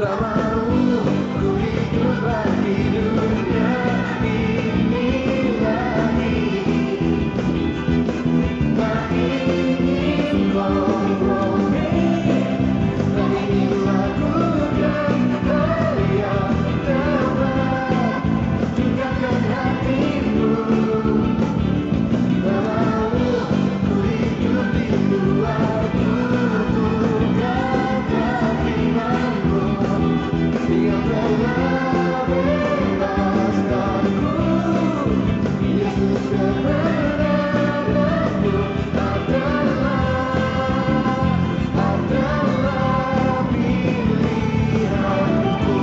Tak mau ku hidup lagi dunia ini lagi. Tak ingin kompromi, tak ingin laku dan gaya terbang tinggalkan hatimu. Tak mau ku hidup di luar kutukan keinginanmu. Biarkanlah bebaskanku, Yesus, kebenaranmu adalah pilihanku.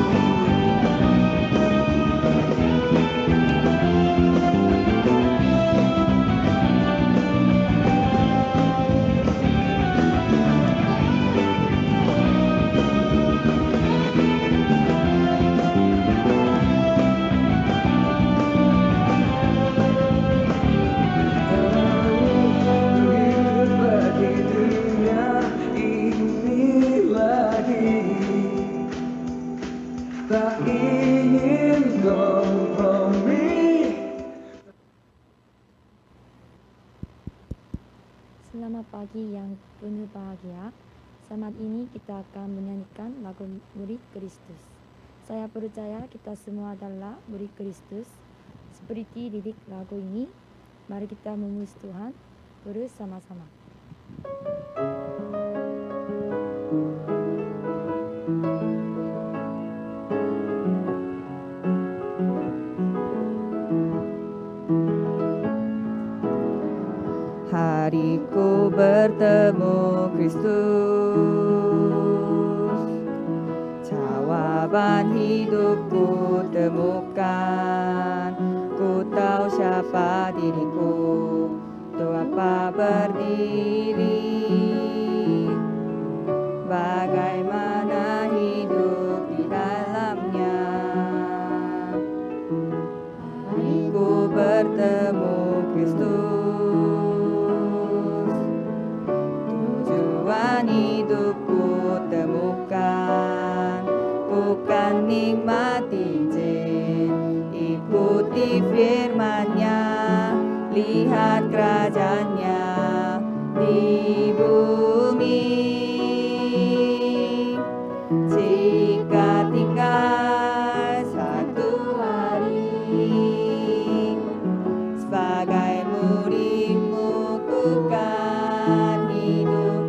Tak ingin kompromi. Selamat pagi yang penuh bahagia. Saat ini kita akan menyanyikan lagu Murid Kristus. Saya percaya kita semua adalah murid Kristus. Seperti lirik lagu ini, mari kita memuji Tuhan bersama-sama. Hariku bertemu Kristus, jawaban hidupku temukan. Ku tahu siapa diriku, untuk apa berdiri, bagaimana hidup di dalamnya. Hariku bertemu Kristus, hidupku temukan. Ku kan nikmati ikuti firman-Nya, lihat kerajaan-Nya di bumi. Jika tinggal satu hari sebagai murid-Mu, ku kan hidup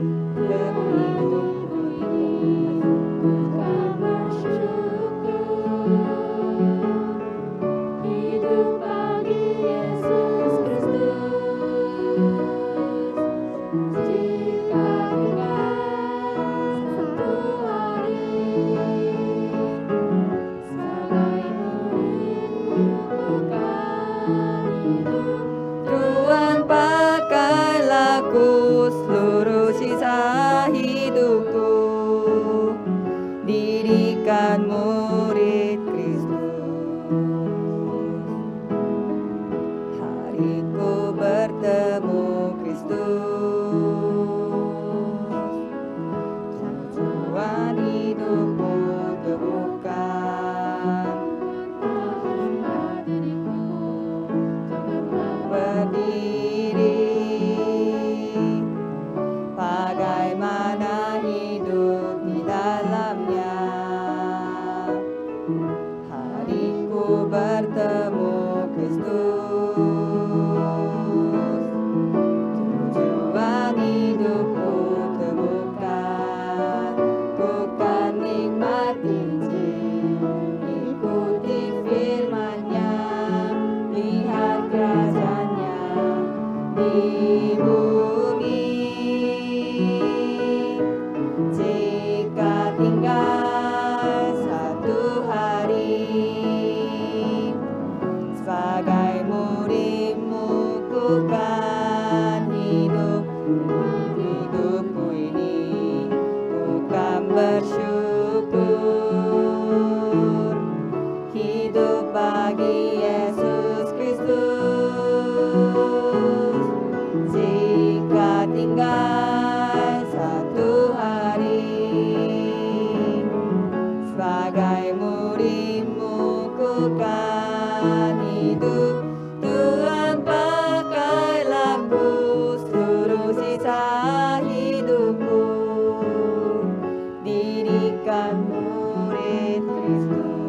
Tuhan pakailah ku seluruh sisa hidupku, dirikan murid Kristus. Hariku bertemu Kristus, tujuan hidupku temukan. Berdiri, bagaimana hidup di dalamnya. Hariku bertemu Kristus, tujuan hidupku temukan. Ku kan Tuhan murid Kristus.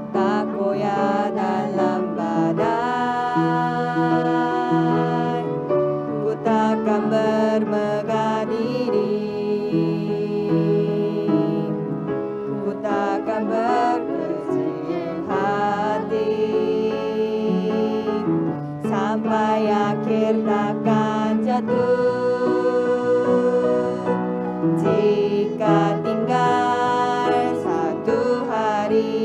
Tak goyah dalam badai, ku takkan bermegah diri, ku takkan berkecil hati, sampai akhir takkan jatuh. Jika tinggal satu hari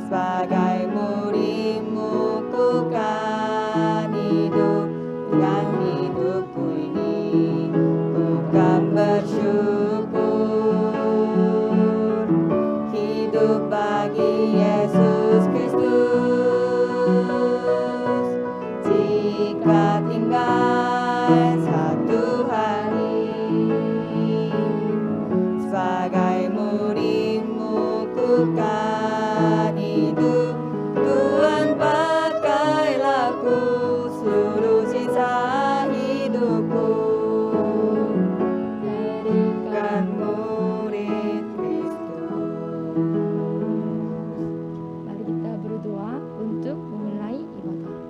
sebagai muridmu, ku kan hidup dengan hidupku ini, ku kan bersyukur hidup bagi Yesus Kristus. Jika tinggal satu hari sebagai muridmu, ku kan hidup. Tuhan pakailah ku seluruh sisa hidupku, jadikan murid Kristus. Mari kita berdoa untuk memulai ibadah.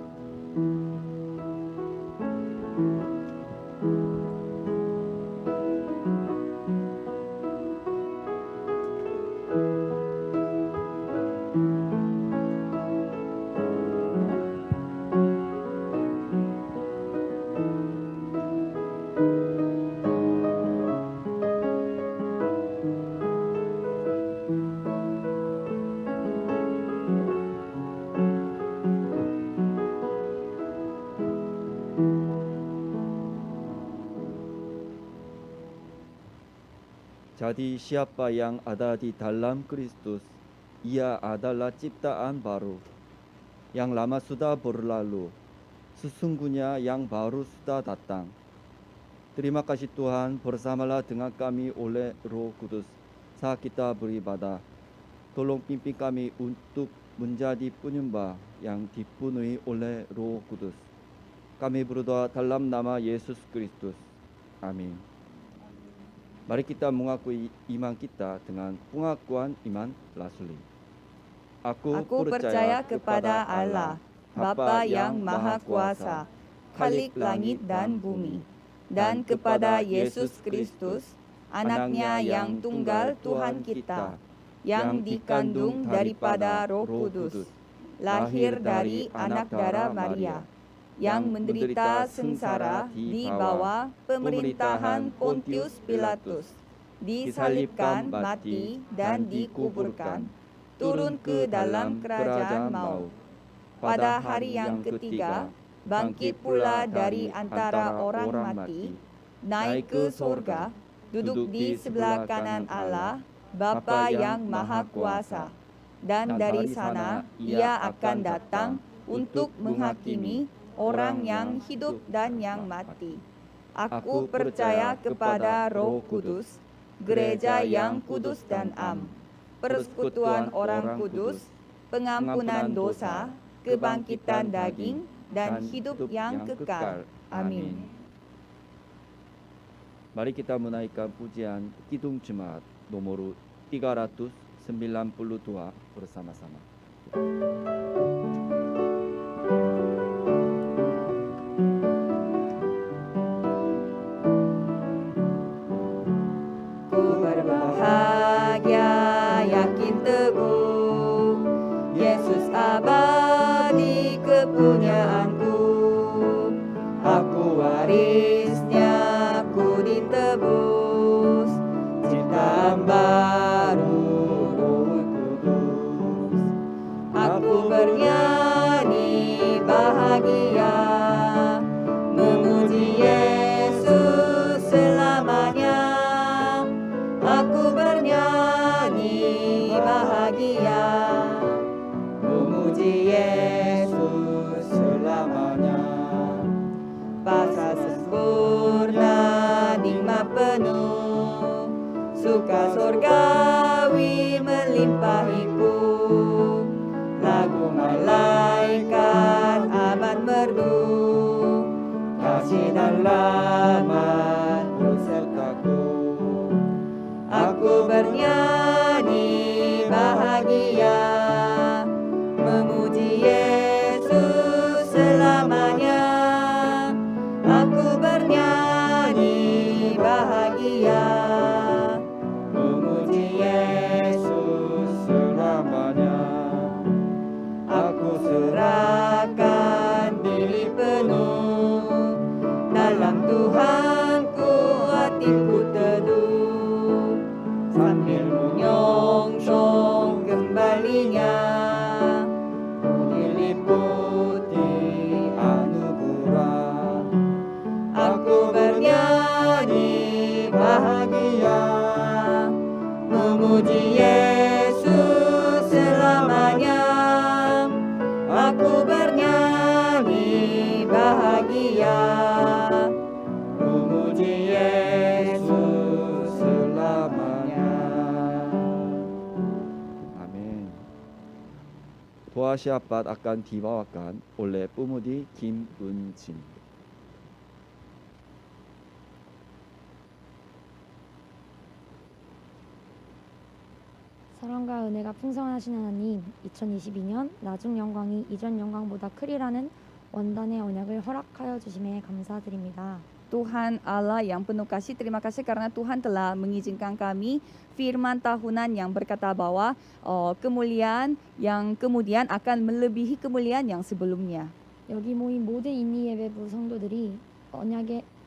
Jadi siapa yang ada di dalam Kristus, ia adalah ciptaan baru. Yang lama sudah berlalu, sesungguhnya yang baru sudah datang. Terima kasih Tuhan, bersamalah dengan kami oleh Roh Kudus saat kita beribadah. Tolong pimpin kami untuk menjadi penyembah yang dipenuhi oleh Roh Kudus. Kami berdoa dalam nama Yesus Kristus. Amin. Mari kita mengakui iman kita dengan pengakuan iman rasuli. Aku percaya kepada Allah, Bapa yang Maha Kuasa, Khalik langit dan bumi, dan kepada Yesus Kristus, Anaknya yang tunggal Tuhan kita, yang dikandung daripada Roh Kudus, lahir dari anak darah Maria, yang menderita sengsara di bawah pemerintahan Pontius Pilatus, disalibkan, mati, dan dikuburkan, turun ke dalam kerajaan maut. Pada hari yang ketiga, bangkit pula dari antara orang mati, naik ke sorga, duduk di sebelah kanan Allah, Bapa yang Maha Kuasa. Dan dari sana ia akan datang untuk menghakimi orang yang hidup dan yang mati. Aku percaya kepada Roh Kudus, gereja yang kudus dan am, persekutuan orang kudus, pengampunan dosa, kebangkitan daging, dan hidup yang kekal. Amin. Mari kita menaikkan pujian Kidung Jemaat nomor 392 bersama-sama. Berbahagia, yakin teguh, Yesus abadi kepunyaanku. Aku warisnya, ku ditebus, ciptaan baru Roh Kudus. Aku bernyanyi bahagia, memuji Yesus selamanya. Aku bernyanyi bahagia, memuji Yesus selamanya. Pasal sempurna, nikmat penuh, suka surgawi melimpahiku. Lagu malaikat amat merdu, kasih dan rahmat bahagia. memuji Yesus selamanya. Aku Serahkan diri penuh dalam Tuhanku, hatiku teduh sambil menyongsong kembalinya. diliputi anugerah. Aku bernyanyi bahagia, memuji Yesus selamanya. Aku bernyanyi bahagia, memuji Yesus selamanya. Amin. Doa syafaat akan dibawakan oleh Pemudi Kim Eun-jin. 사랑과 은혜가 풍성하신 하나님, 2022년 나중 영광이 이전 영광보다 크리라는 원단의 언약을 허락하여 주심에 감사드립니다. Tuhan Allah yang penuh kasih, terima kasih karena Tuhan telah mengizinkan kami firman tahunan yang berkata bahwa kemuliaan yang kemudian akan melebihi kemuliaan yang sebelumnya. 여기 모인 모든 인리 예배부 성도들이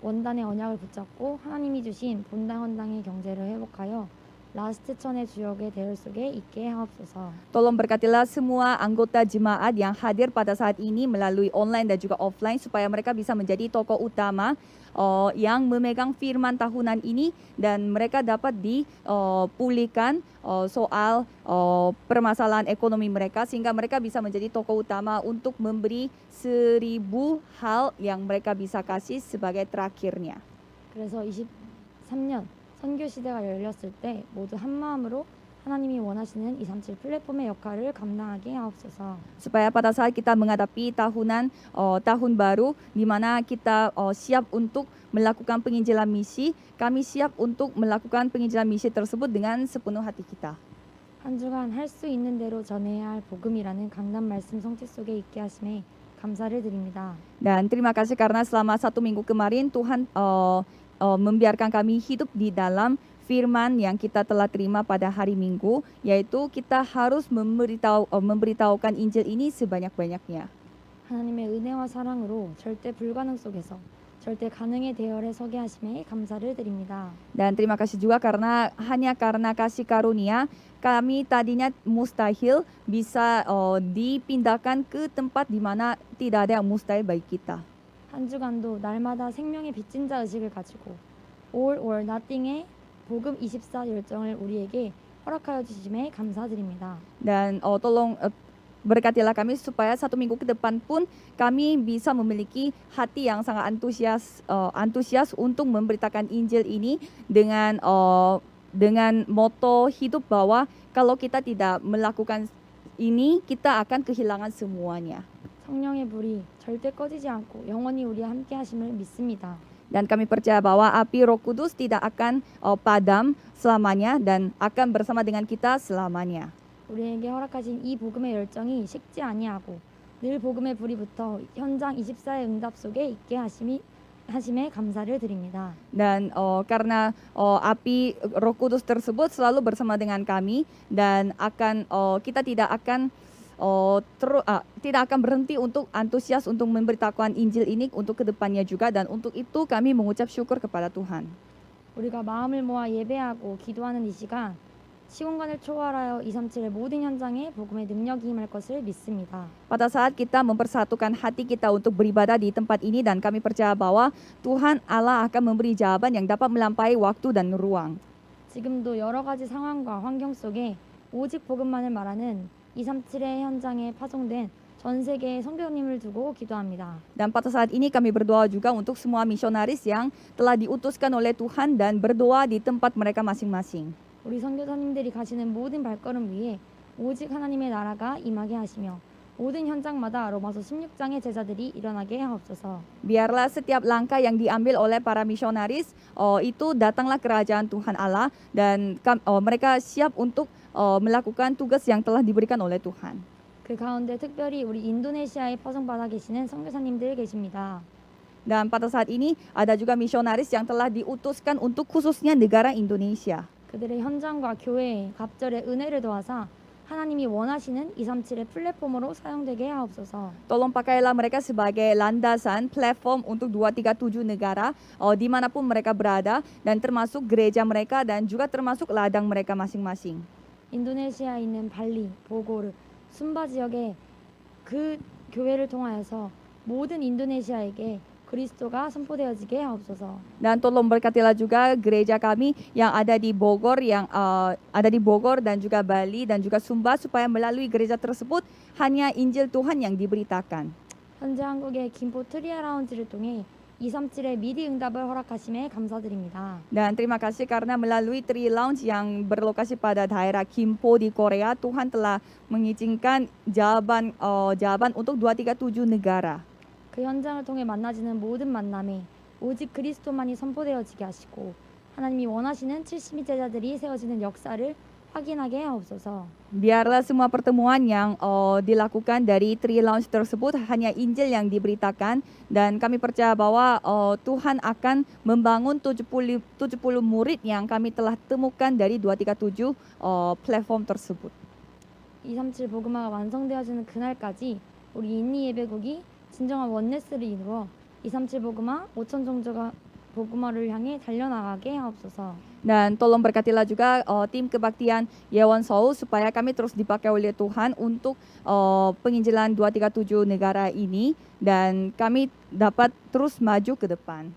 원단의 언약을 붙잡고 하나님이 주신 본당 헌당의 경제를 회복하여 라스트 천의 주역의 대열 속에 있게 하옵소서. Tolong berkatilah semua anggota jemaat yang hadir pada saat ini melalui online dan juga offline supaya mereka bisa menjadi tokoh utama yang memegang firman tahunan ini dan mereka dapat dipulihkan soal permasalahan ekonomi mereka sehingga mereka bisa menjadi tokoh utama untuk memberi 1000 hal yang mereka bisa kasih sebagai terakhirnya. 그래서 23년 선교 시대가 열렸을 때 모두 한 마음으로 하나님이 원하시는 237 플랫폼의 역할을 감당하게 하옵소서. Supaya pada saat kita menghadapi tahun baru di mana kita siap untuk melakukan penginjilan misi, kami siap untuk melakukan penginjilan misi tersebut dengan sepenuh hati kita. 한 주간 할 수 있는 대로 전해야 할 복음이라는 강단 말씀 성취 속에 있게 하심에 감사를 드립니다. Dan terima kasih karena selama 1 minggu kemarin Tuhan membiarkan kami hidup di dalam firman yang kita telah terima pada hari Minggu, yaitu kita harus memberitahukan Injil ini sebanyak-banyaknya. 하나님의 은혜와 사랑으로 절대 불가능 속에서 절대 가능의 대열에 서게 하심에 감사를 드립니다. Dan terima kasih juga hanya karena kasih karunia kami tadinya mustahil bisa dipindahkan ke tempat di mana tidak ada yang mustahil bagi kita. 한 주간도 날마다 생명의 빚진 자 의식을 가지고 All or Nothing의 복음 24 열정을 우리에게 허락하여 주심에 감사드립니다. Dan tolong berkatilah kami supaya 1 minggu ke depan pun kami bisa memiliki hati yang sangat antusias untuk memberitakan Injil ini dengan moto hidup bahwa kalau kita tidak melakukan ini kita akan kehilangan semuanya. 성령의 불이 절대 꺼지지 않고 영원히 우리와 함께 하심을 믿습니다. Dan kami percaya bahwa api Roh Kudus tidak akan padam selamanya dan akan bersama dengan kita selamanya. 우리에게 허락하신 이 복음의 열정이 식지 아니하고 늘 복음의 불이 붙어 현장 24의 응답 속에 있게 하심에 감사를 드립니다. Dan karena api Roh Kudus tersebut selalu bersama dengan kami dan kita tidak akan berhenti untuk antusias untuk memberitakan Injil ini untuk kedepannya juga dan untuk itu kami mengucap syukur kepada Tuhan. 우리가 마음을 모아 예배하고 기도하는 이 시간 시공간을 초월하여 237의 모든 현장에 복음의 능력이 임할 것을 믿습니다. Pada saat kita mempersatukan hati kita untuk beribadah di tempat ini dan kami percaya bahwa Tuhan Allah akan memberi jawaban yang dapat melampaui waktu dan ruang. 지금도 여러 가지 상황과 환경 속에 오직 복음만을 말하는 237의 현장에 파송된 전 세계의 선교사님을 두고 기도합니다. Dan pada saat ini kami berdoa juga untuk semua misionaris yang telah diutuskan oleh Tuhan dan berdoa di tempat mereka masing-masing. 우리 선교사님들이 가시는 모든 발걸음 위에 오직 하나님의 나라가 임하게 하시며 모든 현장마다 로마서 16장의 제자들이 일어나게 하옵소서. Biarlah setiap langkah yang diambil oleh para misionaris itu datanglah kerajaan Tuhan Allah dan mereka siap untuk melakukan tugas yang telah diberikan oleh Tuhan. 그 가운데 특별히 우리 인도네시아에 파송받아 계시는 선교사님들 계십니다. Dan pada saat ini ada juga misionaris yang telah diutuskan untuk khususnya negara Indonesia. 그들의 현장과 교회에 갑절의 은혜를 도와서 하나님이 원하시는 237의 플랫폼으로 사용되게 하옵소서. Tolong pakailah mereka sebagai landasan platform untuk 237 negara dimanapun mereka berada dan termasuk gereja mereka dan juga termasuk ladang mereka masing-masing. 인도네시아에 있는 발리, 보고르, 순바 지역의 그 교회를 통하여서 모든 인도네시아에게 그리스도가 선포되어지게 하옵소서. Dan tolong berkatilah juga gereja kami yang ada di Bogor dan juga Bali dan juga Sumba supaya melalui gereja tersebut hanya Injil Tuhan yang diberitakan. 현재 한국의 김포 트리아 라운지를 통해 237의 미리 응답을 허락하심에 감사드립니다. Dan terima kasih karena melalui Tri Lounge yang berlokasi pada daerah Kimpo di Korea, Tuhan telah mengizinkan jawaban untuk 237 negara. 그 현장을 통해 만나지는 모든 만남에 오직 그리스도만이 선포되어지게 하시고 하나님이 원하시는 72 제자들이 세워지는 역사를 확인하게 하옵소서. Biarlah semua pertemuan yang dilakukan dari Tri Lounge tersebut hanya Injil yang diberitakan dan kami percaya bahwa Tuhan akan membangun 70 murid yang kami telah temukan dari 237 platform tersebut. 237 복음화가 완성되어지는 그날까지 우리 인니 예배국이 진정한 원네스를 이루어 237 복음화 5천 종족가 복음화를 향해 달려나가게 하옵소서. Dan tolong berkatilah juga tim kebaktian Yeon Seoul supaya kami terus dipakai oleh Tuhan untuk penginjilan 237 negara ini dan kami dapat terus maju ke depan.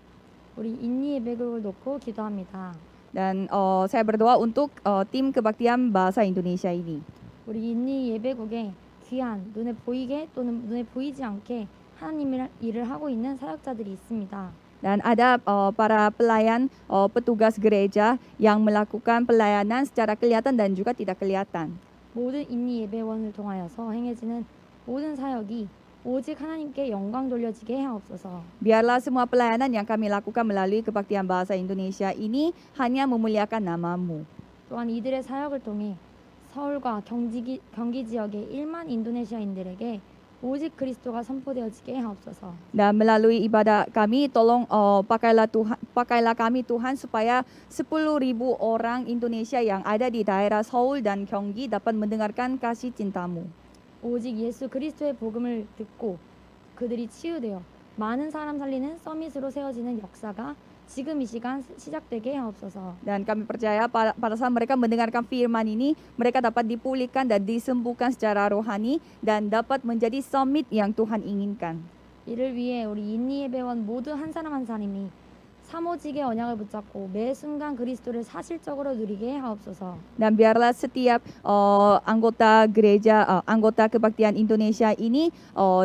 우리 인니 예배국을 놓고 기도합니다. Dan saya berdoa untuk tim kebaktian bahasa Indonesia ini. 우리 인니 예배국에 귀한 눈에 보이게 또는 눈에 보이지 않게 하나님의 일을 하고 있는 사역자들이 있습니다. Dan ada para pelayan petugas gereja yang melakukan pelayanan secara kelihatan dan juga tidak kelihatan. 모든 인니 예배원을 통하여서 행해지는 모든 사역이 오직 하나님께 영광 돌려지게 하옵소서. Biarlah semua pelayanan yang kami lakukan melalui kebaktian bahasa Indonesia ini hanya memuliakan nama-Mu. 또한 이들의 사역을 통해 서울과 경기 지역의 1만 인도네시아인들에게 오직 그리스도가 선포되어지게 하옵소서. Dan melalui ibadah kami, tolong pakailah kami Tuhan supaya 10.000 orang Indonesia yang ada di daerah Seoul dan Gyeonggi dapat mendengarkan kasih cinta-Mu. 오직 예수 그리스도의 복음을 듣고 그들이 치유되어 많은 사람 살리는 서밋으로 세워지는 역사가 지금 이 시간 시작되게 하옵소서. Dan kami percaya pada saat mereka mendengarkan firman ini, mereka dapat dipulihkan dan disembuhkan secara rohani dan dapat menjadi summit yang Tuhan inginkan. 이를 위해 우리 인니 예배원 모두 한 사람 한 사람이 사모직의 언약을 붙잡고 매 순간 그리스도를 사실적으로 누리게 하옵소서. Dan biarlah setiap anggota gereja, anggota kebaktian Indonesia ini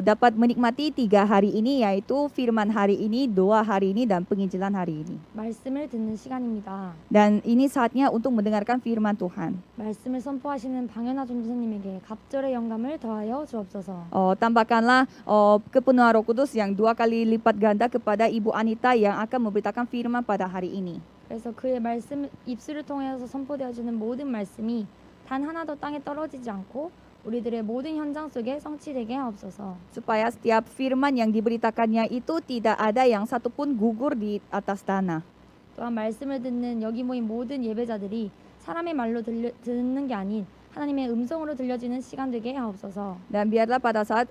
dapat menikmati 3 hari ini, yaitu firman hari ini, doa hari ini, dan penginjilan hari ini. 말씀을 듣는 시간입니다. Dan ini saatnya untuk mendengarkan firman Tuhan. 말씀을 선포하시는 방연아 전도사님에게 갑절의 영감을 더하여 주옵소서. Tambahkanlah kepenuhan Roh Kudus yang 2 kali lipat ganda kepada Ibu Anita yang akan memberitakan firman pada hari ini. 그래서 그의 말씀 입술을 통해서 선포되어지는 모든 말씀이 단 하나도 땅에 떨어지지 않고 우리들의 모든 현장 속에 성취되게 하옵소서. Supaya setiap firman yang diberitakannya itu tidak ada yang satupun gugur di atas tanah. 또한 말씀을 듣는 여기 모인 모든 예배자들이 사람의 말로 듣는 게 아닌 하나님의 음성으로 들려지는 시간 되게 하옵소서. Dan biarlah pada saat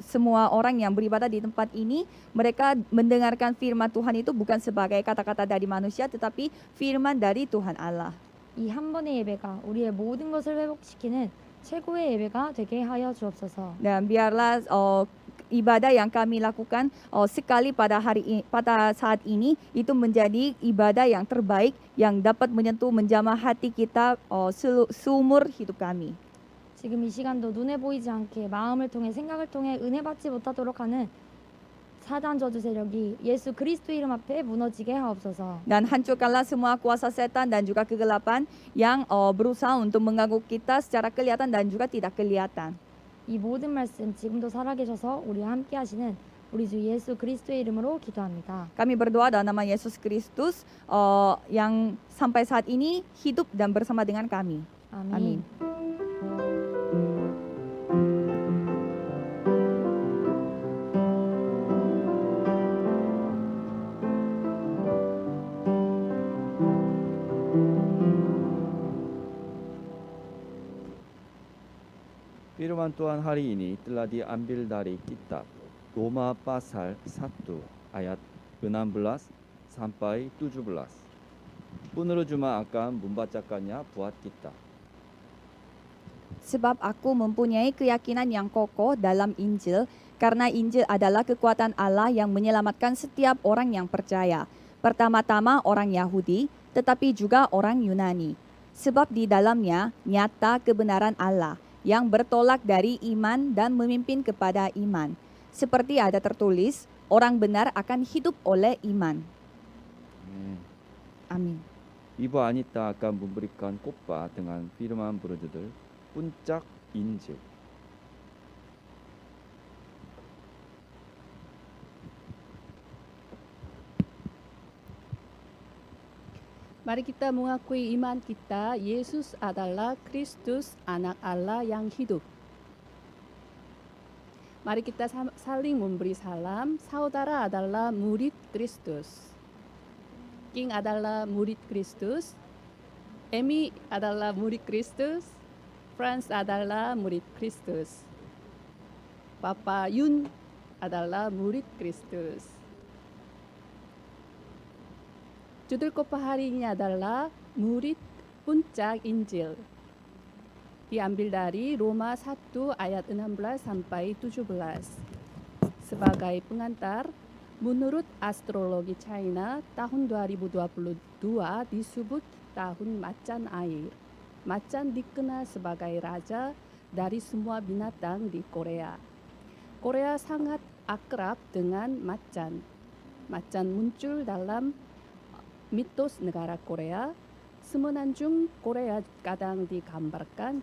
semua orang yang beribadah di tempat ini, mereka mendengarkan firman Tuhan itu bukan sebagai kata-kata dari manusia, tetapi firman dari Tuhan Allah. 이 한 번의 예배가 우리의 모든 것을 회복시키는 최고의 예배가 되게 하여 주옵소서. Dan biarlah ibadah yang kami lakukan sekali pada saat ini itu menjadi ibadah yang terbaik yang dapat menyentuh menjamah hati kita seumur hidup kami. 지금 이 시간도 눈에 보이지 않게 마음을 통해 생각을 통해 은혜 받지 못하도록 하는 사단 저주 세력이 예수 그리스도 이름 앞에 무너지게 하옵소서. Dan hancurkanlah semua kuasa setan dan juga kegelapan yang berusaha untuk mengganggu kita secara kelihatan dan juga tidak kelihatan. 이 모든 말씀 지금도 살아계셔서 우리와 함께 하시는 우리 주 예수 그리스도의 이름으로 기도합니다. Kami berdoa dalam nama Yesus Kristus yang sampai saat ini hidup dan bersama dengan kami. 아멘. Amin. Firman Tuhan hari ini telah diambil dari kitab Roma pasal 1 ayat 16 sampai 17. Penulis Jemaat akan membacakannya buat kita. Sebab aku mempunyai keyakinan yang kokoh dalam Injil, karena Injil adalah kekuatan Allah yang menyelamatkan setiap orang yang percaya. Pertama-tama orang Yahudi, tetapi juga orang Yunani. Sebab di dalamnya nyata kebenaran Allah yang bertolak dari iman dan memimpin kepada iman. Seperti ada tertulis, orang benar akan hidup oleh iman. Amin. Ibu Anita akan memberikan khotbah dengan firman berjudul Puncak Injil. Mari kita mengakui iman kita, Yesus adalah Kristus, anak Allah yang hidup. Mari kita saling memberi salam. Saudara adalah murid Kristus. King adalah murid Kristus. Emi adalah murid Kristus. Franz adalah murid Kristus. Papa Yun adalah murid Kristus. Judul khotbah hari ini adalah Murid Puncak Injil. Diambil dari Roma 1 ayat 16 sampai 17. Sebagai pengantar, menurut astrologi China, tahun 2022 disebut tahun macan air. Macan dikenal sebagai raja dari semua binatang di Korea. Korea sangat akrab dengan macan. Macan muncul dalam mitos negara Korea. Semenanjung Korea kadang digambarkan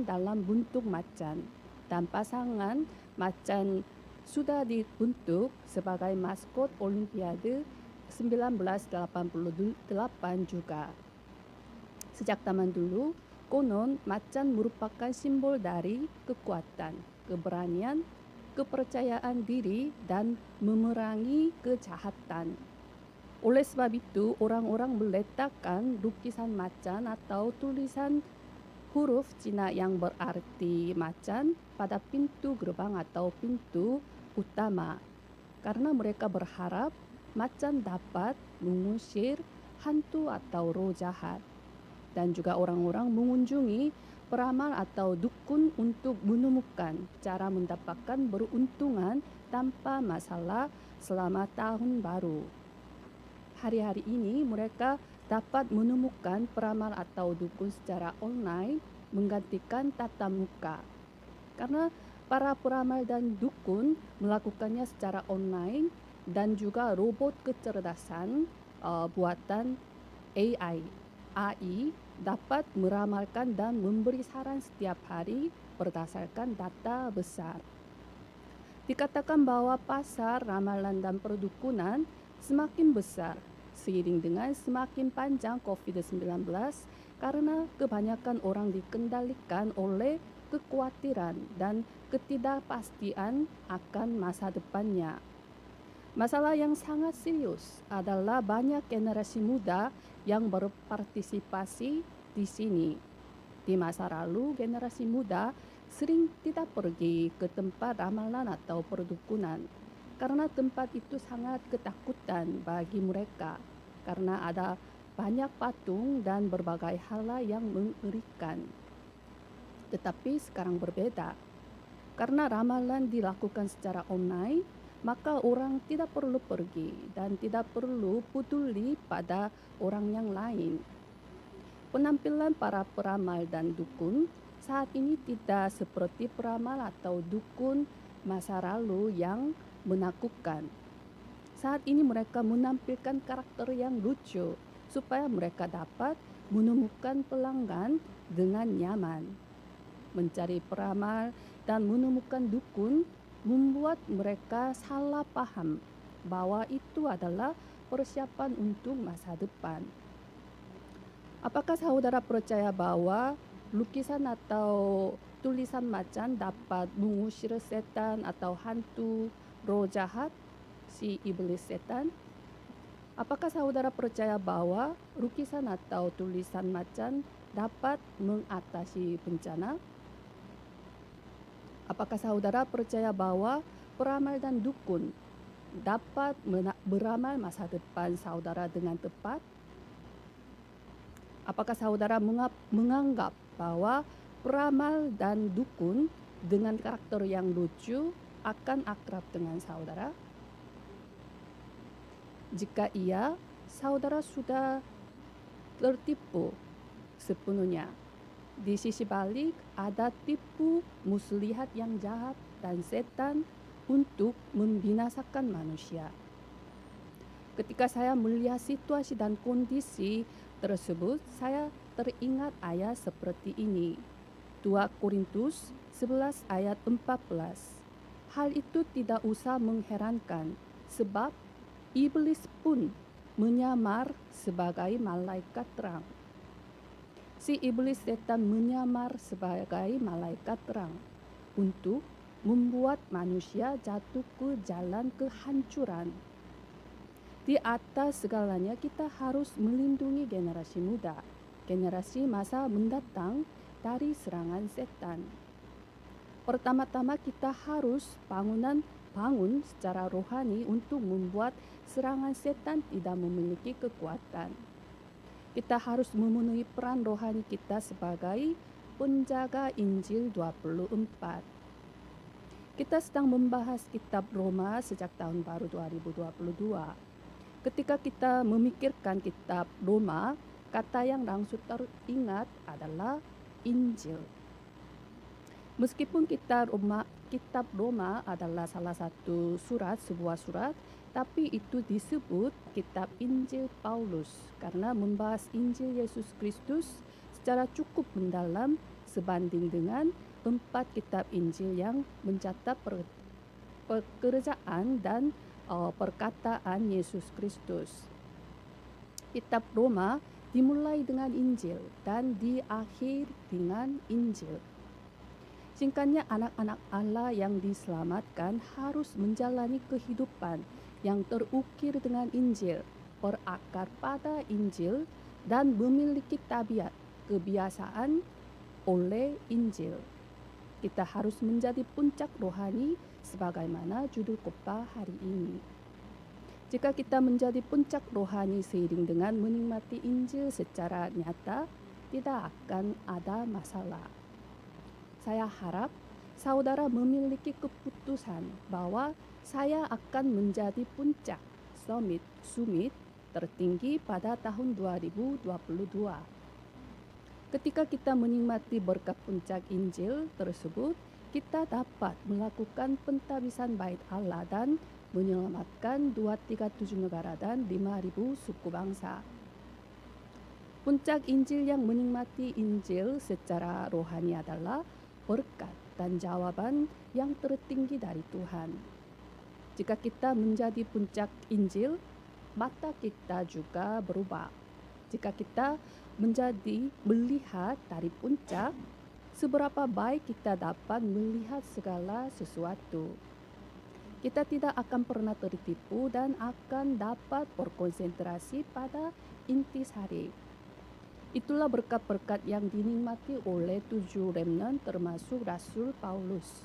dalam bentuk macan, dan pasangan macan sudah dibentuk sebagai maskot Olimpiade 1988 juga. Sejak zaman dulu, konon macan merupakan simbol dari kekuatan, keberanian, kepercayaan diri, dan memerangi kejahatan. Oleh sebab itu, orang-orang meletakkan lukisan macan atau tulisan huruf Cina yang berarti macan pada pintu gerbang atau pintu utama, karena mereka berharap macan dapat mengusir hantu atau roh jahat. Dan juga orang-orang mengunjungi peramal atau dukun untuk menemukan cara mendapatkan beruntungan tanpa masalah selama tahun baru. Hari-hari ini mereka dapat menemukan peramal atau dukun secara online menggantikan tatap muka. Karena para peramal dan dukun melakukannya secara online, dan juga robot kecerdasan buatan AI dapat meramalkan dan memberi saran setiap hari berdasarkan data besar. Dikatakan bahwa pasar ramalan dan perdukunan semakin besar seiring dengan semakin panjang COVID-19, karena kebanyakan orang dikendalikan oleh kekhawatiran dan ketidakpastian akan masa depannya. Masalah yang sangat serius adalah banyak generasi muda yang berpartisipasi di sini. Di masa lalu, generasi muda sering tidak pergi ke tempat ramalan atau perdukunan, karena tempat itu sangat ketakutan bagi mereka, karena ada banyak patung dan berbagai hal yang mengerikan. Tetapi sekarang berbeda, karena ramalan dilakukan secara online, maka orang tidak perlu pergi dan tidak perlu peduli pada orang yang lain. Penampilan para peramal dan dukun saat ini tidak seperti peramal atau dukun masa lalu yang menakutkan. Saat ini mereka menampilkan karakter yang lucu supaya mereka dapat menemukan pelanggan dengan nyaman. Mencari peramal dan menemukan dukun membuat mereka salah paham bahwa itu adalah persiapan untuk masa depan. Apakah saudara percaya bahwa lukisan atau tulisan macan dapat mengusir setan atau hantu, roh jahat, si iblis setan? Apakah saudara percaya bahwa lukisan atau tulisan macan dapat mengatasi bencana? Apakah saudara percaya bahwa peramal dan dukun dapat beramal masa depan saudara dengan tepat? Apakah saudara menganggap bahwa peramal dan dukun dengan karakter yang lucu akan akrab dengan saudara? Jika iya, saudara sudah tertipu sepenuhnya. Di sisi balik ada tipu muslihat yang jahat dan setan untuk membinasakan manusia. Ketika saya melihat situasi dan kondisi tersebut, saya teringat ayat seperti ini. 2 Korintus 11 ayat 14. Hal itu tidak usah mengherankan, sebab iblis pun menyamar sebagai malaikat terang. Si iblis setan menyamar sebagai malaikat terang untuk membuat manusia jatuh ke jalan kehancuran. Di atas segalanya kita harus melindungi generasi muda, generasi masa mendatang dari serangan setan. Pertama-tama kita harus bangun secara rohani untuk membuat serangan setan tidak memiliki kekuatan. Kita harus memenuhi peran rohani kita sebagai penjaga Injil 24. Kita sedang membahas kitab Roma sejak tahun baru 2022. Ketika kita memikirkan kitab Roma, kata yang langsung teringat adalah Injil. Meskipun kitab Roma adalah salah satu sebuah surat, tapi itu disebut kitab Injil Paulus karena membahas Injil Yesus Kristus secara cukup mendalam sebanding dengan 4 kitab Injil yang mencatat pekerjaan dan perkataan Yesus Kristus. Kitab Roma dimulai dengan Injil dan diakhiri dengan Injil. Singkatnya, anak-anak Allah yang diselamatkan harus menjalani kehidupan yang terukir dengan Injil, berakar pada Injil, dan memiliki tabiat kebiasaan oleh Injil. Kita harus menjadi puncak rohani sebagaimana judul khotbah hari ini. Jika kita menjadi puncak rohani seiring dengan menikmati Injil secara nyata, tidak akan ada masalah. Saya harap saudara memiliki keputusan bahwa saya akan menjadi puncak summit tertinggi pada tahun 2022. Ketika kita menikmati berkat puncak Injil tersebut, kita dapat melakukan pentabisan bait Allah dan menyelamatkan 237 negara dan 5.000 suku bangsa. Puncak Injil yang menikmati Injil secara rohani adalah berkat dan jawaban yang tertinggi dari Tuhan. Jika kita menjadi puncak Injil, mata kita juga berubah. Jika kita melihat dari puncak, seberapa baik kita dapat melihat segala sesuatu. Kita tidak akan pernah tertipu dan akan dapat berkonsentrasi pada intisari. Itulah berkat-berkat yang dinikmati oleh 7 remnant termasuk Rasul Paulus.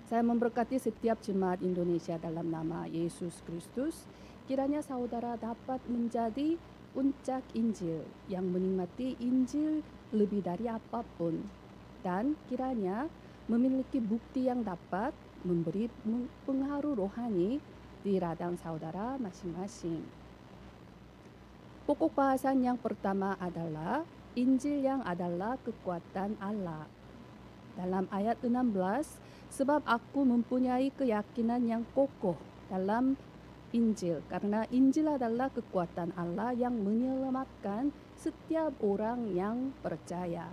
Saya memberkati setiap jemaat Indonesia dalam nama Yesus Kristus. Kiranya saudara dapat menjadi puncak Injil yang menikmati Injil lebih dari apapun, dan kiranya memiliki bukti yang dapat memberi pengaruh rohani di ladang saudara masing-masing. Pokok bahasan yang pertama adalah Injil yang adalah kekuatan Allah. Dalam ayat 16, sebab aku mempunyai keyakinan yang kokoh dalam Injil, karena Injil adalah kekuatan Allah yang menyelamatkan setiap orang yang percaya.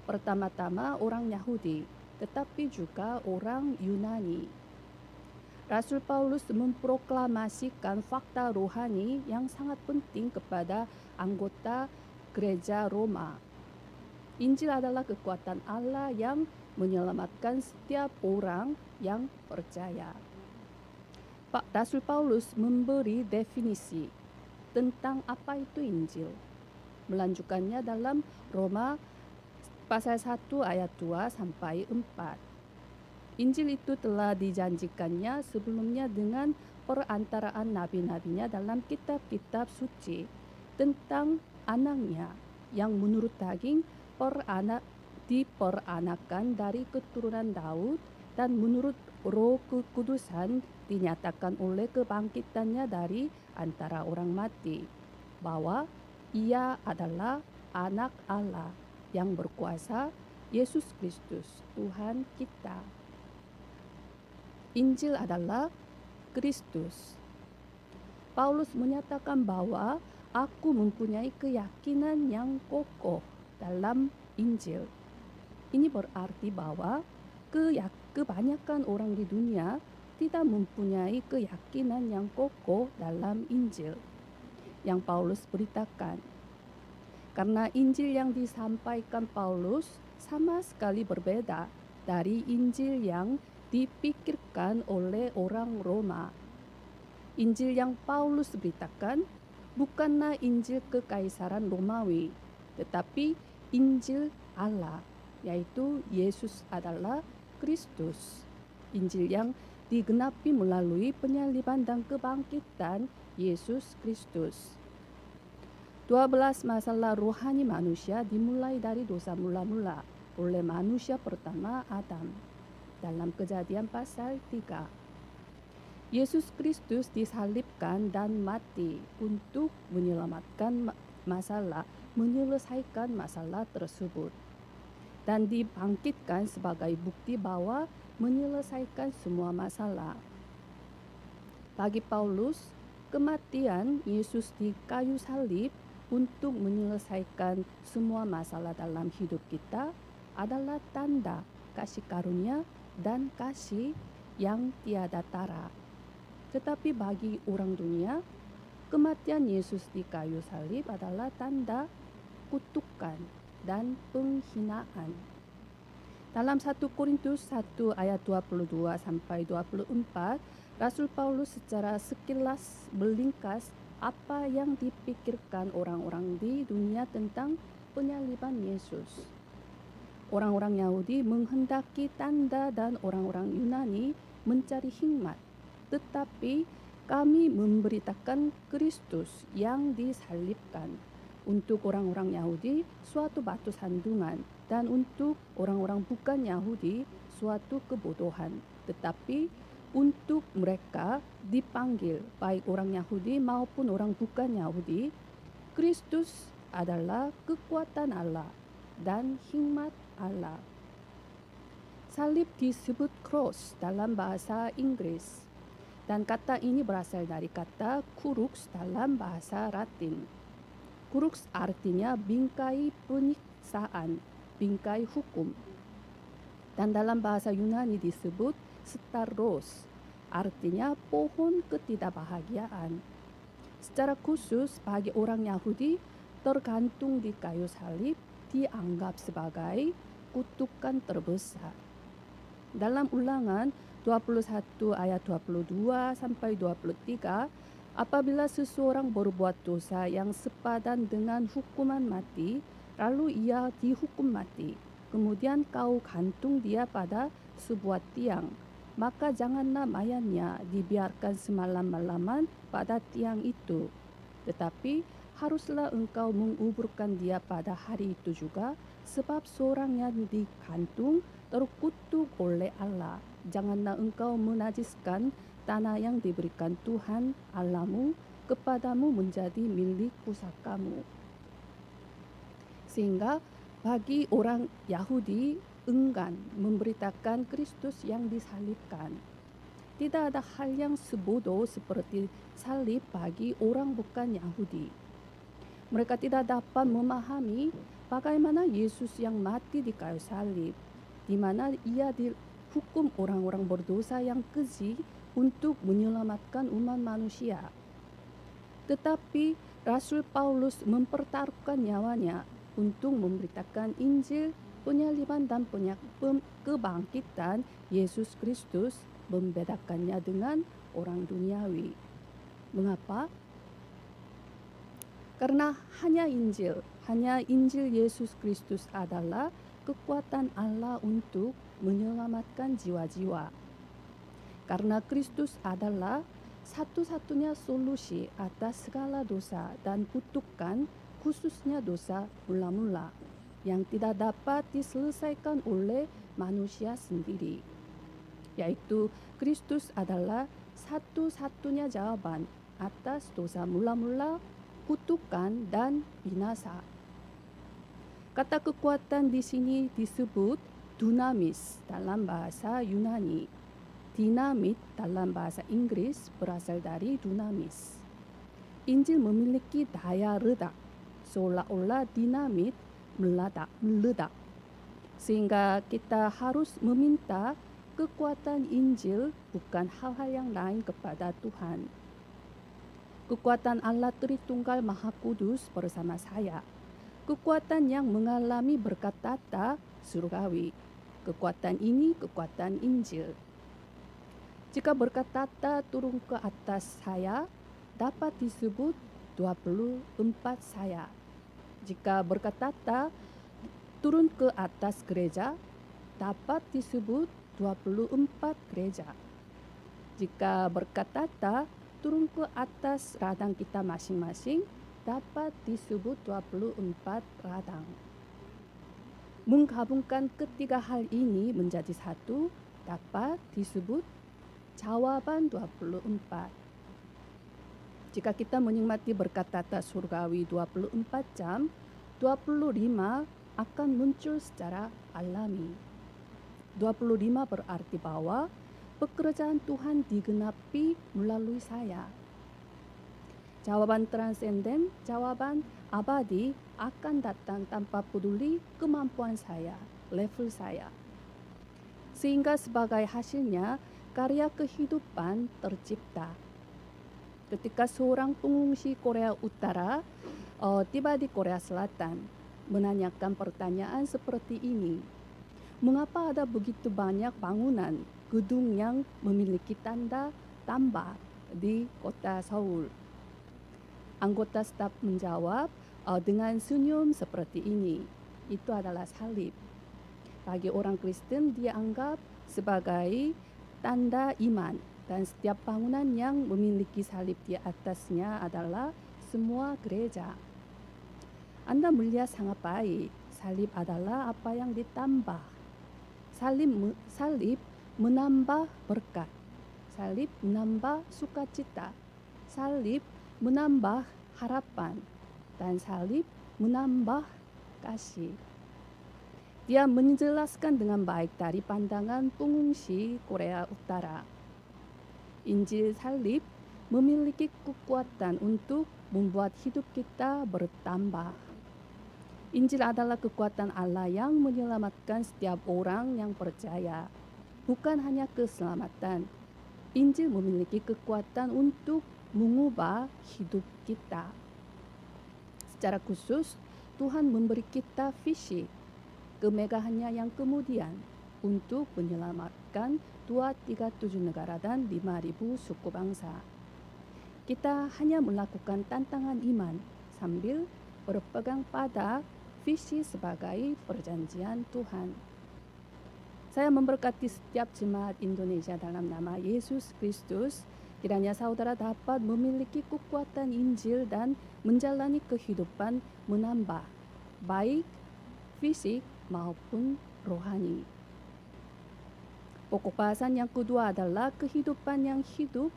Pertama-tama orang Yahudi, tetapi juga orang Yunani. Rasul Paulus memproklamasikan fakta rohani yang sangat penting kepada anggota gereja Roma. Injil adalah kekuatan Allah yang menyelamatkan setiap orang yang percaya. Pak Rasul Paulus memberi definisi tentang apa itu Injil. Melanjutkannya dalam Roma pasal 1 ayat 2 sampai 4. Injil itu telah dijanjikannya sebelumnya dengan perantaraan nabi-nabinya dalam kitab-kitab suci tentang anaknya yang menurut daging diperanakan dari keturunan Daud dan menurut Roh Kekudusan dinyatakan oleh kebangkitannya dari antara orang mati, bahwa ia adalah anak Allah yang berkuasa, Yesus Kristus, Tuhan kita. Injil adalah Kristus. Paulus menyatakan bahwa aku mempunyai keyakinan yang kokoh dalam Injil. Ini berarti bahwa kebanyakan orang di dunia tidak mempunyai keyakinan yang kokoh dalam Injil yang Paulus beritakan. Karena Injil yang disampaikan Paulus sama sekali berbeda dari Injil yang dipikirkan oleh orang Roma. Injil yang Paulus beritakan bukanlah Injil kekaisaran Romawi, tetapi Injil Allah, yaitu Yesus adalah Kristus. Injil yang digenapi melalui penyaliban dan kebangkitan Yesus Kristus. 12 masalah rohani manusia dimulai dari dosa mula-mula oleh manusia pertama Adam dalam Kejadian pasal 3. Yesus Kristus disalibkan dan mati untuk menyelamatkan menyelesaikan masalah tersebut, dan dibangkitkan sebagai bukti bahwa menyelesaikan semua masalah. Bagi Paulus, kematian Yesus di kayu salib untuk menyelesaikan semua masalah dalam hidup kita adalah tanda kasih karunia dan kasih yang tiada tara. Tetapi bagi orang dunia, kematian Yesus di kayu salib adalah tanda kutukan dan penghinaan. Dalam 1 Korintus 1 ayat 22 sampai 24, Rasul Paulus secara sekilas melingkas apa yang dipikirkan orang-orang di dunia tentang penyaliban Yesus. Orang-orang Yahudi menghendaki tanda dan orang-orang Yunani mencari hikmat, tetapi kami memberitakan Kristus yang disalibkan. Untuk orang-orang Yahudi suatu batu sandungan, dan untuk orang-orang bukan Yahudi suatu kebodohan. Tetapi untuk mereka dipanggil, baik orang Yahudi maupun orang bukan Yahudi, Kristus adalah kekuatan Allah dan hikmat Allah. Salib disebut cross dalam bahasa Inggris, dan kata ini berasal dari kata crux dalam bahasa Latin. Crux artinya bingkai penyiksaan, bingkai hukum. Dan dalam bahasa Yunani disebut Staros, artinya pohon ketidakbahagiaan. Secara khusus bagi orang Yahudi, tergantung di kayu salib dianggap sebagai kutukan terbesar. Dalam Ulangan 21 ayat 22 sampai 23, apabila seseorang berbuat dosa yang sepadan dengan hukuman mati, lalu ia dihukum mati, kemudian kau gantung dia pada sebuah tiang, maka janganlah mayatnya dibiarkan semalam-malaman pada tiang itu, tetapi haruslah engkau menguburkan dia pada hari itu juga, sebab seorang yang digantung terkutuk oleh Allah. Janganlah engkau menajiskan tanah yang diberikan Tuhan Allahmu kepadamu menjadi milik pusakamu. Sehingga bagi orang Yahudi enggan memberitakan Kristus yang disalibkan. Tidak ada hal yang sebodoh seperti salib bagi orang bukan Yahudi. Mereka tidak dapat memahami bagaimana Yesus yang mati di kayu salib, di mana ia dihukum orang-orang berdosa yang keji untuk menyelamatkan umat manusia. Tetapi Rasul Paulus mempertaruhkan nyawanya untuk memberitakan Injil penyaliban dan kebangkitan Yesus Kristus, membedakannya dengan orang duniawi. Mengapa? Karena hanya Injil Yesus Kristus adalah kekuatan Allah untuk menyelamatkan jiwa-jiwa. Karena Kristus adalah satu-satunya solusi atas segala dosa dan kutukan, khususnya dosa mula-mula yang tidak dapat diselesaikan oleh manusia sendiri, yaitu Kristus adalah satu-satunya jawaban atas dosa mula-mula, kutukan, dan binasa. Kata kekuatan di sini disebut dunamis dalam bahasa Yunani. Dinamit dalam bahasa Inggris berasal dari dunamis. Injil memiliki daya redak, seolah-olah dinamit meledak. Sehingga kita harus meminta kekuatan Injil, bukan hal-hal yang lain, kepada Tuhan. Kekuatan Allah Tritunggal Maha Kudus bersama saya. Kekuatan yang mengalami berkat tata surgawi. Kekuatan ini kekuatan Injil. Jika berkat tata turun ke atas saya, dapat disebut 24 saya. Jika berkat tata turun ke atas gereja, dapat disebut 24 gereja. Jika berkat tata turun ke atas radang kita masing-masing, dapat disebut 24 radang. Menggabungkan ketiga hal ini menjadi satu, dapat disebut jawaban 24. Jika kita menikmati berkat tata surgawi 24 jam, 25 akan muncul secara alami. 25 berarti bahwa pekerjaan Tuhan digenapi melalui saya. Jawaban transenden, jawaban abadi akan datang tanpa peduli kemampuan saya, level saya. Sehingga sebagai hasilnya, karya kehidupan tercipta. Ketika seorang pengungsi Korea Utara tiba di Korea Selatan, menanyakan pertanyaan seperti ini. Mengapa ada begitu banyak bangunan, gedung yang memiliki tanda tambah di kota Seoul? Anggota staf menjawab dengan senyum seperti ini. Itu adalah salib. Bagi orang Kristen, dia anggap sebagai tanda iman, dan setiap bangunan yang memiliki salib di atasnya adalah semua gereja. Anda melihat sangat baik, salib adalah apa yang ditambah. Salib menambah berkat, salib menambah sukacita, salib menambah harapan, dan salib menambah kasih. Dia menjelaskan dengan baik dari pandangan pengungsi Korea Utara. Injil salib memiliki kekuatan untuk membuat hidup kita bertambah. Injil adalah kekuatan Allah yang menyelamatkan setiap orang yang percaya, bukan hanya keselamatan. Injil memiliki kekuatan untuk mengubah hidup kita. Secara khusus, Tuhan memberi kita visi kemegahannya yang kemudian untuk menyelamatkan 237 negara dan 5.000 suku bangsa. Kita hanya melakukan tantangan iman sambil berpegang pada visi sebagai perjanjian Tuhan. Saya memberkati setiap jemaat Indonesia dalam nama Yesus Kristus. Kiranya saudara dapat memiliki kekuatan Injil dan menjalani kehidupan menambah, baik fisik maupun rohani. Pokok bahasan yang kedua adalah kehidupan yang hidup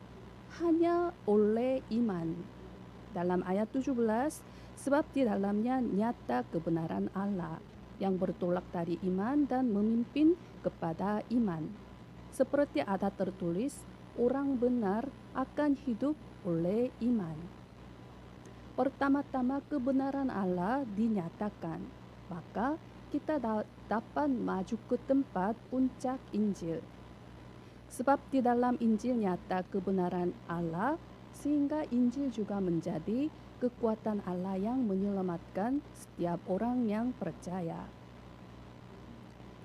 hanya oleh iman. Dalam ayat 17, sebab di dalamnya nyata kebenaran Allah yang bertolak dari iman dan memimpin kepada iman. Seperti ada tertulis, orang benar akan hidup oleh iman. Pertama-tama kebenaran Allah dinyatakan, maka kita dapat maju ke tempat puncak Injil. Sebab di dalam Injil nyata kebenaran Allah, sehingga Injil juga menjadi kekuatan Allah yang menyelamatkan setiap orang yang percaya.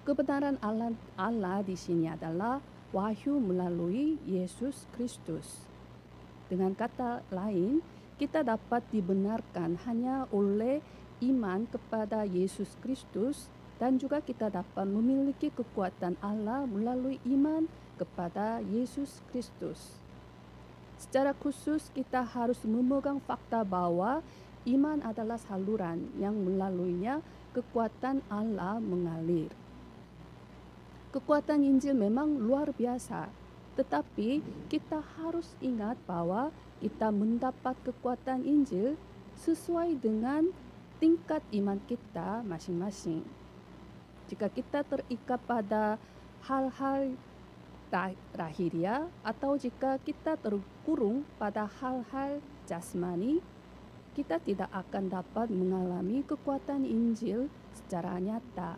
Kebenaran Allah di sini adalah wahyu melalui Yesus Kristus. Dengan kata lain, kita dapat dibenarkan hanya oleh iman kepada Yesus Kristus dan juga kita dapat memiliki kekuatan Allah melalui iman kepada Yesus Kristus. Secara khusus kita harus memegang fakta bahwa iman adalah saluran yang melaluinya kekuatan Allah mengalir. Kekuatan Injil memang luar biasa, tetapi kita harus ingat bahwa kita mendapat kekuatan Injil sesuai dengan tingkat iman kita masing-masing. Jika kita terikat pada hal-hal lahiriah atau jika kita terkurung pada hal-hal jasmani, kita tidak akan dapat mengalami kekuatan Injil secara nyata.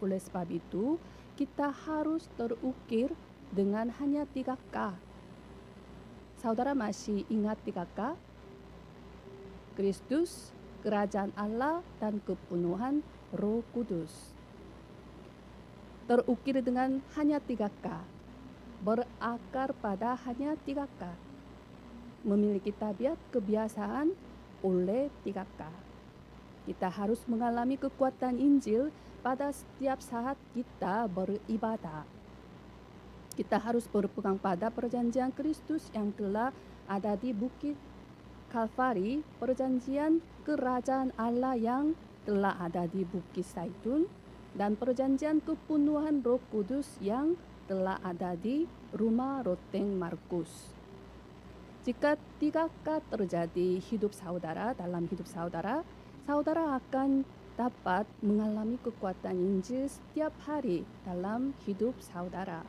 Oleh sebab itu, kita harus terukir dengan hanya 3K. Saudara masih ingat 3K? Kristus, Kerajaan Allah, dan kepenuhan Roh Kudus. Terukir dengan hanya 3K, berakar pada hanya 3K, memiliki tabiat kebiasaan oleh 3K. Kita harus mengalami kekuatan Injil pada setiap saat kita beribadah. Kita harus berpegang pada perjanjian Kristus yang telah ada di Bukit Kalvari, perjanjian Kerajaan Allah yang telah ada di Bukit Zaitun, dan perjanjian kepenuhan Roh Kudus yang telah ada di rumah roteng Markus. Jika 3K terjadi dalam hidup saudara, saudara akan dapat mengalami kekuatan Injil setiap hari dalam hidup saudara.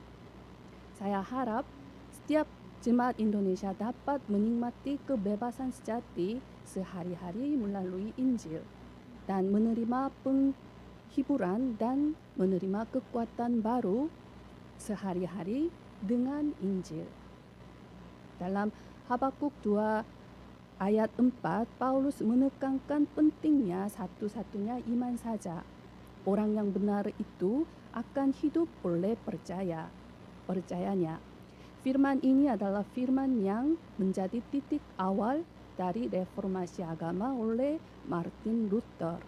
Saya harap setiap jemaat Indonesia dapat menikmati kebebasan sejati sehari-hari melalui Injil dan menerima penghiburan dan menerima kekuatan baru sehari-hari dengan Injil. Dalam Habakuk 2 ayat 4, Paulus menekankan pentingnya satu-satunya iman saja. Orang yang benar itu akan hidup oleh percayanya. Firman ini adalah firman yang menjadi titik awal dari reformasi agama oleh Martin Luther.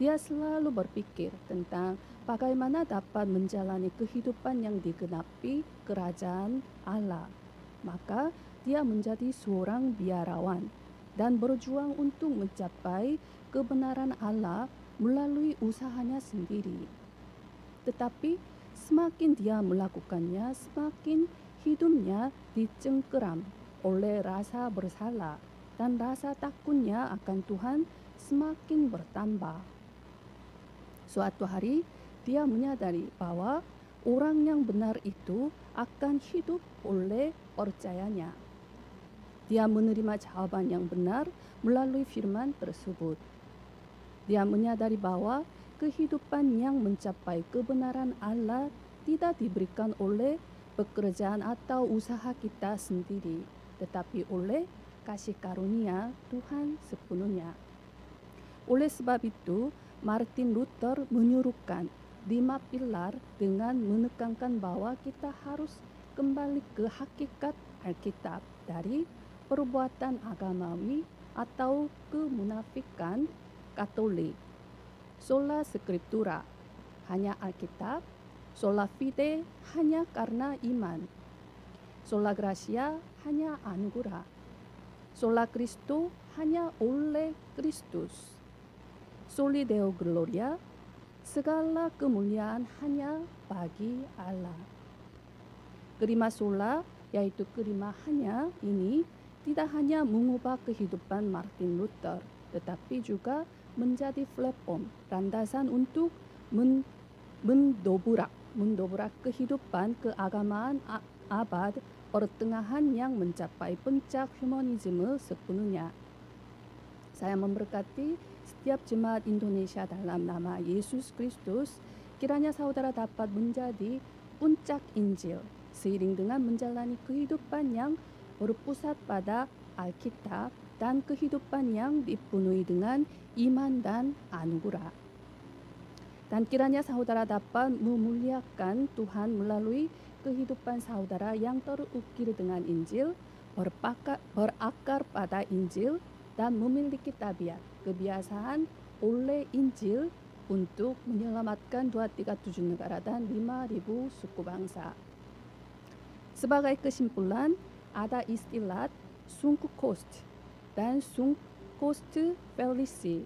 Dia selalu berpikir tentang bagaimana dapat menjalani kehidupan yang digenapi kerajaan Allah. Maka dia menjadi seorang biarawan dan berjuang untuk mencapai kebenaran Allah melalui usahanya sendiri. Tetapi semakin dia melakukannya, semakin hidupnya dicengkeram oleh rasa bersalah dan rasa takutnya akan Tuhan semakin bertambah. Suatu hari dia menyadari bahwa orang yang benar itu akan hidup oleh percayanya. Dia menerima jawaban yang benar melalui firman tersebut. Dia menyadari bahwa kehidupan yang mencapai kebenaran Allah tidak diberikan oleh pekerjaan atau usaha kita sendiri, tetapi oleh kasih karunia Tuhan sepenuhnya. Oleh sebab itu, Martin Luther menyuruhkan 5 pilar dengan menekankan bahwa kita harus kembali ke hakikat Alkitab dari perbuatan agamawi atau kemunafikan Katolik. Sola Scriptura, hanya Alkitab. Sola Fide, hanya karena iman. Sola Gratia, hanya anugerah. Sola Christo, hanya oleh Kristus. Soli Deo Gloria, segala kemuliaan hanya bagi Allah. Kelima sola, yaitu kelima hanya ini, tidak hanya mengubah kehidupan Martin Luther, tetapi juga menjadi platform landasan untuk mendobrak kehidupan keagamaan abad pertengahan yang mencapai puncak humanisme sepenuhnya. Saya memberkati setiap jemaat Indonesia dalam nama Yesus Kristus. Kiranya saudara dapat menjadi puncak Injil seiring dengan menjalani kehidupan yang berpusat pada Alkitab dan kehidupan yang dipenuhi dengan iman dan anugerah. Dan kiranya saudara dapat memuliakan Tuhan melalui kehidupan saudara yang terukir dengan Injil, berakar pada Injil, dan memiliki tabiat kebiasaan oleh Injil untuk menyelamatkan 237 negara dan 5.000 suku bangsa. Sebagai kesimpulan, ada istilah sunk cost dan sunk cost fallacy.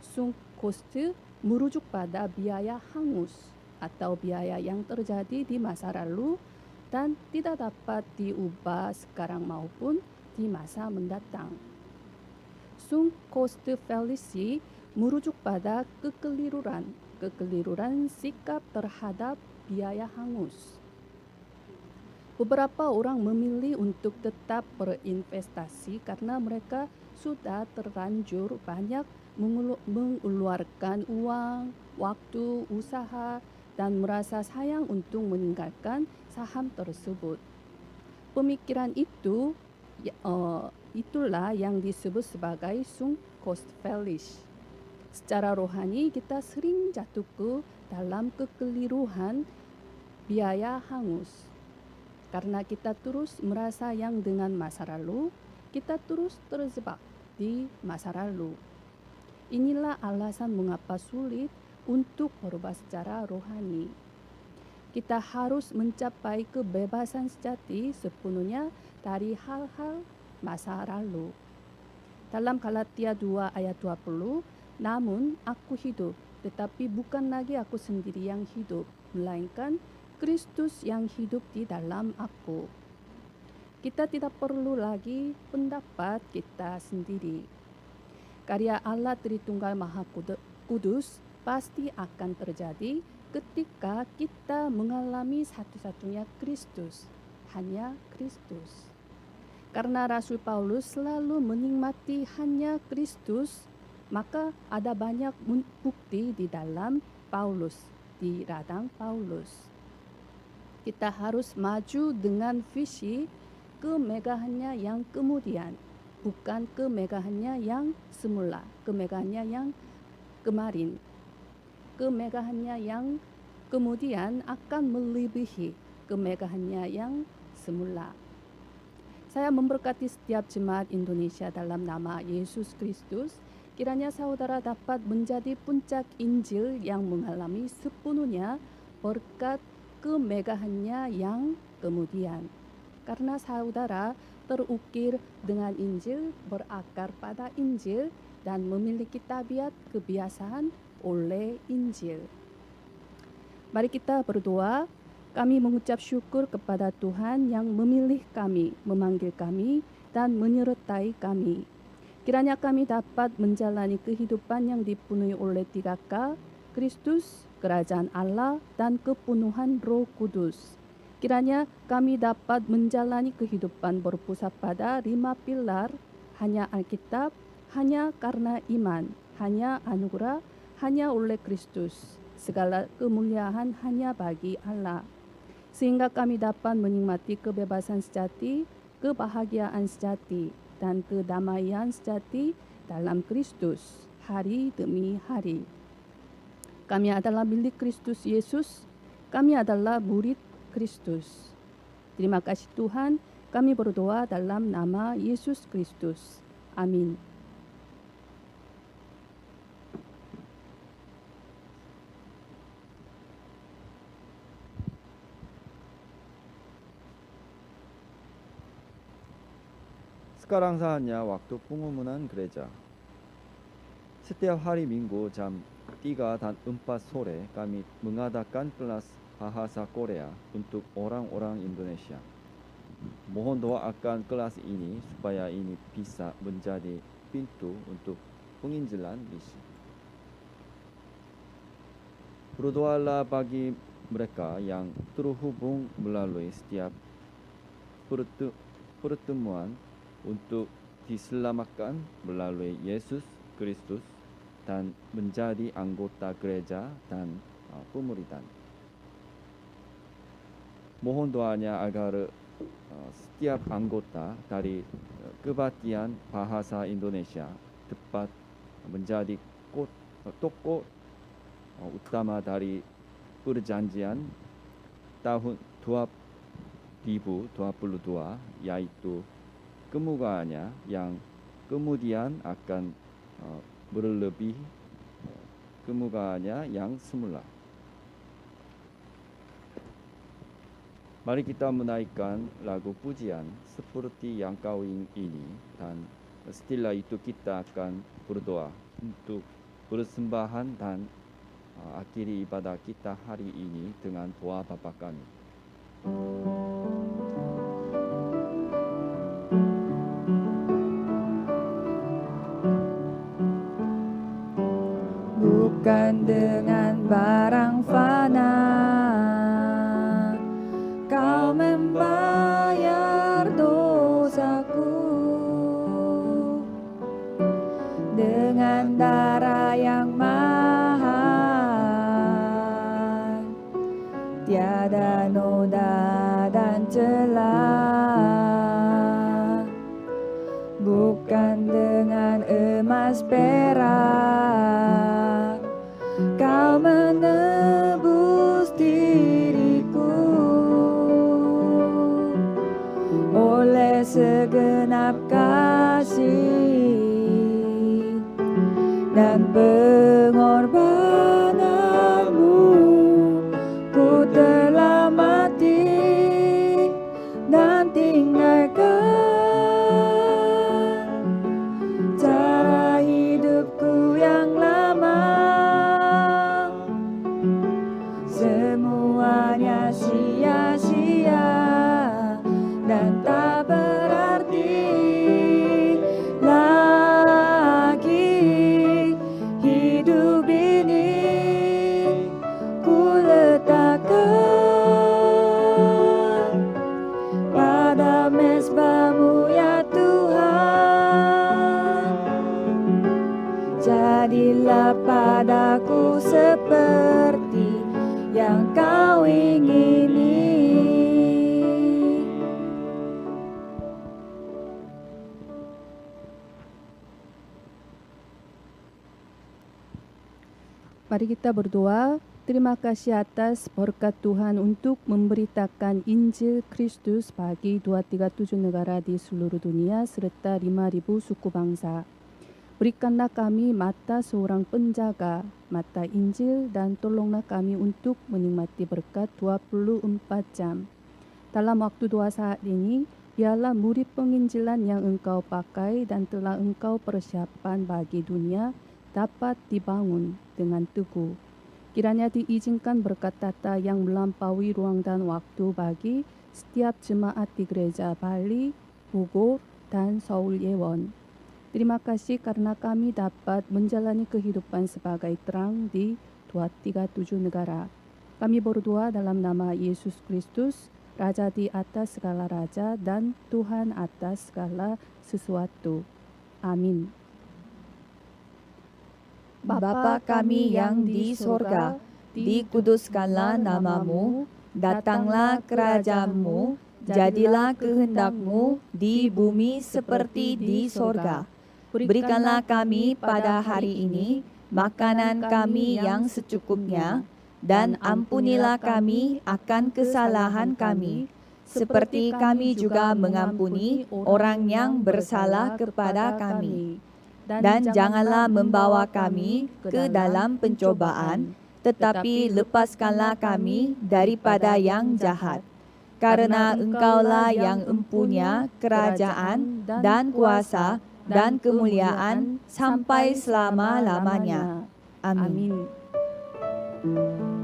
Sunk cost merujuk pada biaya hangus atau biaya yang terjadi di masa lalu dan tidak dapat diubah sekarang maupun di masa mendatang. Sunk cost fallacy merujuk pada kekeliruan sikap terhadap biaya hangus. Beberapa orang memilih untuk tetap berinvestasi karena mereka sudah terlanjur banyak mengeluarkan uang, waktu, usaha, dan merasa sayang untuk meninggalkan saham tersebut. Pemikiran itulah yang disebut sebagai sunk cost fallacy. Secara rohani kita sering jatuh ke dalam kekeliruan biaya hangus. Karena kita terus merasa yang dengan masa lalu, kita terus terjebak di masa lalu. Inilah alasan mengapa sulit untuk berubah secara rohani. Kita harus mencapai kebebasan sejati sepenuhnya dari hal-hal masa lalu. Dalam Galatia 2 ayat 20, namun aku hidup, tetapi bukan lagi aku sendiri yang hidup, melainkan Kristus yang hidup di dalam aku. Kita tidak perlu lagi pendapat kita sendiri. Karya Allah Tritunggal Maha Kudus pasti akan terjadi ketika kita mengalami satu-satunya Kristus, hanya Kristus. Karena Rasul Paulus selalu menikmati hanya Kristus, maka ada banyak bukti di dalam Paulus, di ladang Paulus. Kita harus maju dengan visi kemegahannya yang kemudian, bukan kemegahannya yang semula, kemegahannya yang kemarin. Kemegahannya yang kemudian akan melebihi kemegahannya yang semula. Saya memberkati setiap jemaat Indonesia dalam nama Yesus Kristus. Kiranya saudara dapat menjadi puncak Injil yang mengalami sepenuhnya berkat kemegahannya yang kemudian. Karena saudara terukir dengan Injil, berakar pada Injil, dan memiliki tabiat kebiasaan oleh Injil. Mari kita berdoa. Kami mengucap syukur kepada Tuhan yang memilih kami, memanggil kami, dan menyertai kami. Kiranya kami dapat menjalani kehidupan yang dipenuhi oleh 3K, Kristus, Kerajaan Allah, dan kepenuhan Roh Kudus. Kiranya kami dapat menjalani kehidupan berpusat pada 5 pilar, hanya Alkitab, hanya karena iman, hanya anugerah, hanya oleh Kristus. Segala kemuliaan hanya bagi Allah. Sehingga kami dapat menikmati kebebasan sejati, kebahagiaan sejati, dan kedamaian sejati dalam Kristus hari demi hari. Kami adalah milik Kristus Yesus, kami adalah murid Kristus. Terima kasih Tuhan, kami berdoa dalam nama Yesus Kristus. Amin. Sekarang saatnya waktu pengumuman gereja. Setiap hari Minggu jam 3 dan 4 sore kami mengadakan kelas bahasa Korea untuk orang-orang Indonesia. Mohon doakan kelas ini supaya ini bisa menjadi pintu untuk penginjilan misi. Berdoalah bagi mereka yang terhubung melalui setiap pertemuan untuk diselamatkan melalui Yesus Kristus dan menjadi anggota gereja dan pemuridan. Mohon doanya agar setiap anggota dari kebaktian bahasa Indonesia dapat menjadi tokoh utama dari perjanjian tahun 2022, yaitu kemuliaannya yang kemudian akan berlebih kemuliaannya yang semula. Mari kita menaikkan lagu pujian seperti yang kawin ini, dan setelah itu kita akan berdoa untuk persembahan dan akhiri ibadah kita hari ini dengan doa Bapa kami. Bukan dengan barang fana Kau membayar dosaku, dengan darah yang mahal, tiada noda dan celah. Bukan dengan emas perak Kau menebus diriku, oleh segenap kasih dan pengorbananmu, ku telah mati dan tinggalkan cara hidupku yang lama. Semuanya sia-sia dan tak berarti lagi. Hidup ini ku letakkan pada mezbah-Mu ya Tuhan. Jadilah padaku seperti yang Kau ingini. Mari kita berdoa. Terima kasih atas berkat Tuhan untuk memberitakan Injil Kristus bagi 237 negara di seluruh dunia serta 5.000 suku bangsa. Berikanlah kami mata seorang penjaga, mata Injil, dan tolonglah kami untuk menikmati berkat 24 jam. Dalam waktu 2 saat ini, biarlah murid penginjilan yang Engkau pakai dan telah Engkau persiapkan bagi dunia dapat dibangun dengan teguh. Kiranya diizinkan berkat tata yang melampaui ruang dan waktu bagi setiap jemaat di Gereja Bali, Bogor, dan Seoul Yewon. Terima kasih karena kami dapat menjalani kehidupan sebagai terang di 237 negara. Kami berdoa dalam nama Yesus Kristus, Raja di atas segala raja dan Tuhan atas segala sesuatu. Amin. Bapa kami yang di sorga, dikuduskanlah nama-Mu, datanglah kerajaan-Mu, jadilah kehendak-Mu di bumi seperti di sorga. Berikanlah kami pada hari ini makanan kami yang secukupnya, dan ampunilah kami akan kesalahan kami, seperti kami juga mengampuni orang yang bersalah kepada kami. Dan janganlah membawa kami ke dalam pencobaan, tetapi lepaskanlah kami daripada yang jahat. Karena Engkaulah yang empunya kerajaan dan kuasa dan kemuliaan sampai selama-lamanya. Amin. Amin.